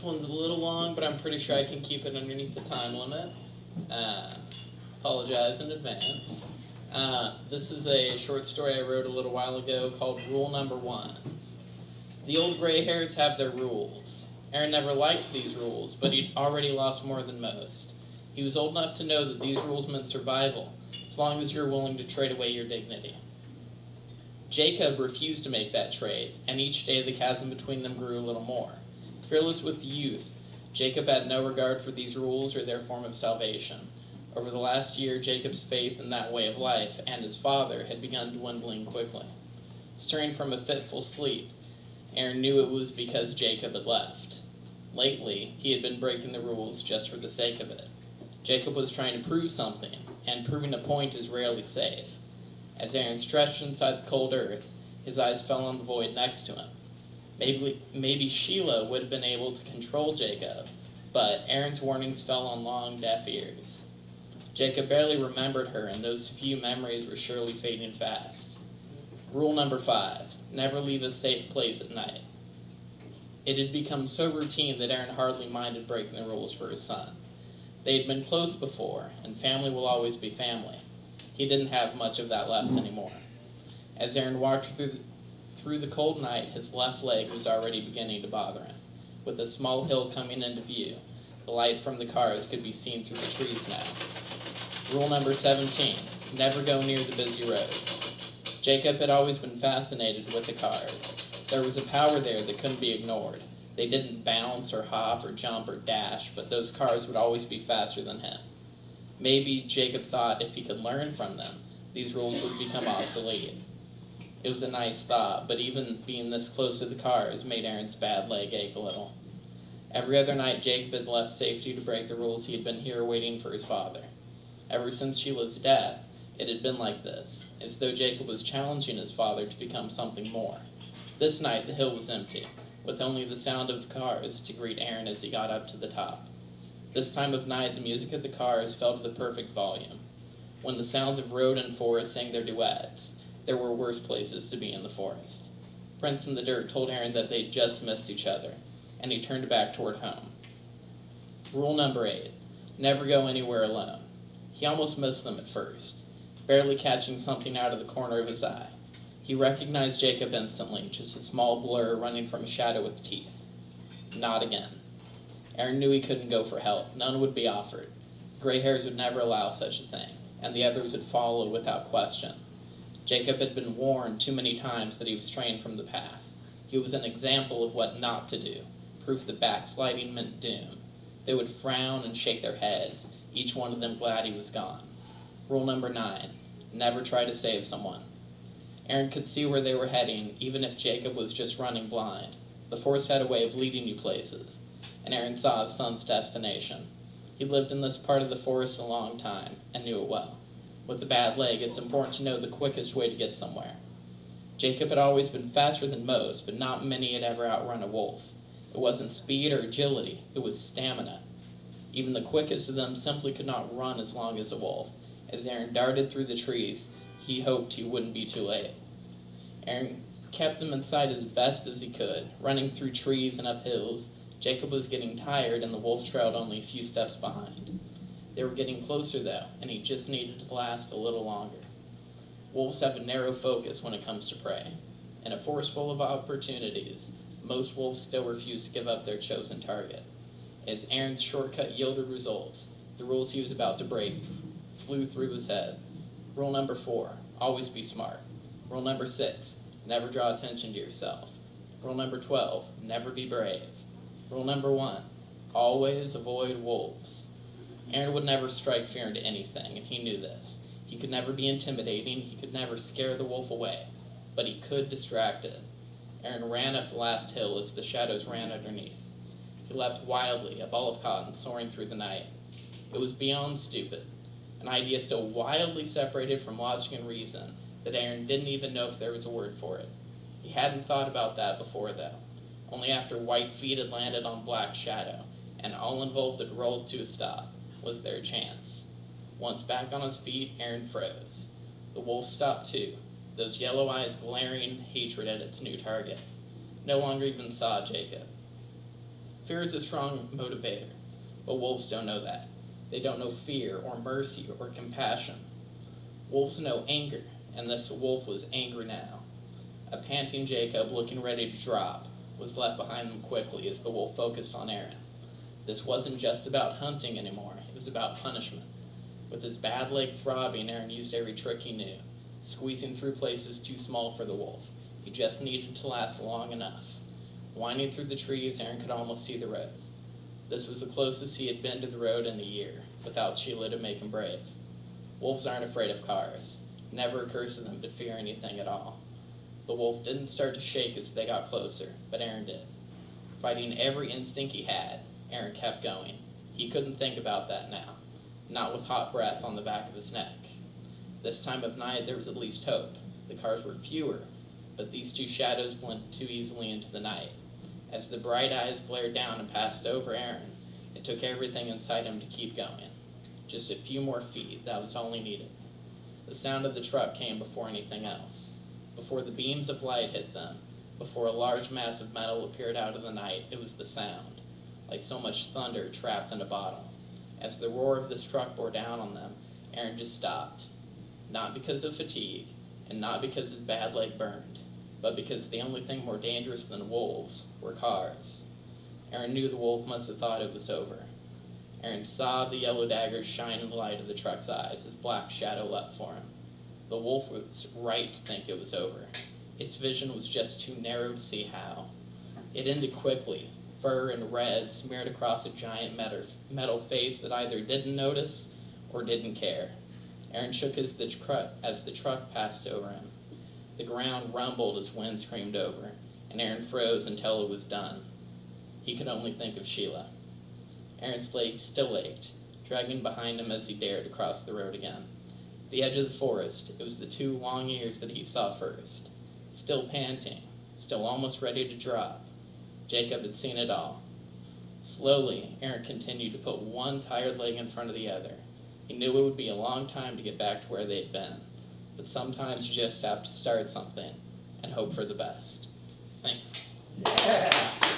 one's a little long, but I'm pretty sure I can keep it underneath the time limit. Apologize in advance. This is a short story I wrote a little while ago called Rule Number 1. The old gray hairs have their rules. Aaron never liked these rules, but he'd already lost more than most. He was old enough to know that these rules meant survival, as long as you're willing to trade away your dignity. Jacob refused to make that trade, and each day the chasm between them grew a little more. Fearless with youth, Jacob had no regard for these rules or their form of salvation. Over the last year, Jacob's faith in that way of life and his father had begun dwindling quickly. Stirring from a fitful sleep, Aaron knew it was because Jacob had left. Lately, he had been breaking the rules just for the sake of it. Jacob was trying to prove something, and proving a point is rarely safe. As Aaron stretched inside the cold earth, his eyes fell on the void next to him. Maybe Sheila would have been able to control Jacob, but Aaron's warnings fell on long, deaf ears. Jacob barely remembered her, and those few memories were surely fading fast. Rule number 5, never leave a safe place at night. It had become so routine that Aaron hardly minded breaking the rules for his son. They had been close before, and family will always be family. He didn't have much of that left anymore. As Aaron walked through the cold night, his left leg was already beginning to bother him. With a small hill coming into view, the light from the cars could be seen through the trees now. Rule number 17, never go near the busy road. Jacob had always been fascinated with the cars. There was a power there that couldn't be ignored. They didn't bounce or hop or jump or dash, but those cars would always be faster than him. Maybe Jacob thought if he could learn from them, these rules would become obsolete. It was a nice thought, but even being this close to the cars made Aaron's bad leg ache a little. Every other night Jacob had left safety to break the rules. He had been here waiting for his father. Ever since Sheila's death, it had been like this, as though Jacob was challenging his father to become something more. This night the hill was empty, with only the sound of cars to greet Aaron as he got up to the top. This time of night the music of the cars fell to the perfect volume. When the sounds of road and forest sang their duets, there were worse places to be in the forest. Prints in the Dirt told Aaron that they'd just missed each other, and he turned back toward home. Rule number 8, never go anywhere alone. He almost missed them at first, barely catching something out of the corner of his eye. He recognized Jacob instantly, just a small blur running from a shadow with teeth. Not again. Aaron knew he couldn't go for help. None would be offered. The gray hairs would never allow such a thing, and the others would follow without question. Jacob had been warned too many times that he was straying from the path. He was an example of what not to do, proof that backsliding meant doom. They would frown and shake their heads, each one of them glad he was gone. Rule number 9, never try to save someone. Aaron could see where they were heading, even if Jacob was just running blind. The force had a way of leading you places, and Aaron saw his son's destination. He lived in this part of the forest a long time, and knew it well. With a bad leg, it's important to know the quickest way to get somewhere. Jacob had always been faster than most, but not many had ever outrun a wolf. It wasn't speed or agility, it was stamina. Even the quickest of them simply could not run as long as a wolf. As Aaron darted through the trees, he hoped he wouldn't be too late. Aaron kept them in sight as best as he could, running through trees and up hills. Jacob was getting tired, and the wolf trailed only a few steps behind. They were getting closer, though, and he just needed to last a little longer. Wolves have a narrow focus when it comes to prey. In a forest full of opportunities, most wolves still refuse to give up their chosen target. As Aaron's shortcut yielded results, the rules he was about to break flew through his head. Rule number 4, always be smart. Rule number 6, never draw attention to yourself. Rule number 12, never be brave. Rule number 1, always avoid wolves. Aaron would never strike fear into anything, and he knew this. He could never be intimidating, he could never scare the wolf away, but he could distract it. Aaron ran up the last hill as the shadows ran underneath. He leapt wildly, a ball of cotton soaring through the night. It was beyond stupid, an idea so wildly separated from logic and reason that Aaron didn't even know if there was a word for it. He hadn't thought about that before, though. Only after white feet had landed on black shadow, and all involved had rolled to a stop, was there a chance. Once back on his feet, Aaron froze. The wolf stopped too, those yellow eyes glaring hatred at its new target. No longer even saw Jacob. Fear is a strong motivator, but wolves don't know that. They don't know fear or mercy or compassion. Wolves know anger, and this wolf was angry now. A panting Jacob, looking ready to drop, was left behind them quickly as the wolf focused on Aaron. This wasn't just about hunting anymore, it was about punishment. With his bad leg throbbing, Aaron used every trick he knew, squeezing through places too small for the wolf. He just needed to last long enough. Winding through the trees, Aaron could almost see the road. This was the closest he had been to the road in a year, without Sheila to make him brave. Wolves aren't afraid of cars. It never occurs to them to fear anything at all. The wolf didn't start to shake as they got closer, but Aaron did. Fighting every instinct he had, Aaron kept going. He couldn't think about that now, not with hot breath on the back of his neck. This time of night there was at least hope. The cars were fewer, but these two shadows blended too easily into the night. As the bright eyes glared down and passed over Aaron, it took everything inside him to keep going. Just a few more feet, that was all he needed. The sound of the truck came before anything else. Before the beams of light hit them, before a large mass of metal appeared out of the night, it was the sound, like so much thunder trapped in a bottle. As the roar of this truck bore down on them, Aaron just stopped. Not because of fatigue, and not because his bad leg burned, but because the only thing more dangerous than wolves were cars. Aaron knew the wolf must have thought it was over. Aaron saw the yellow daggers shine in the light of the truck's eyes as black shadow leapt for him. The wolf was right to think it was over. Its vision was just too narrow to see how. It ended quickly. Fur and red smeared across a giant metal face that either didn't notice or didn't care. Aaron shook as the truck passed over him. The ground rumbled as wind screamed over, and Aaron froze until it was done. He could only think of Sheila. Aaron's legs still ached, dragging behind him as he dared to cross the road again. At the edge of the forest, it was the two long ears that he saw first. Still panting, still almost ready to drop. Jacob had seen it all. Slowly, Aaron continued to put one tired leg in front of the other. He knew it would be a long time to get back to where they'd been, but sometimes you just have to start something and hope for the best. Thank you. Yeah.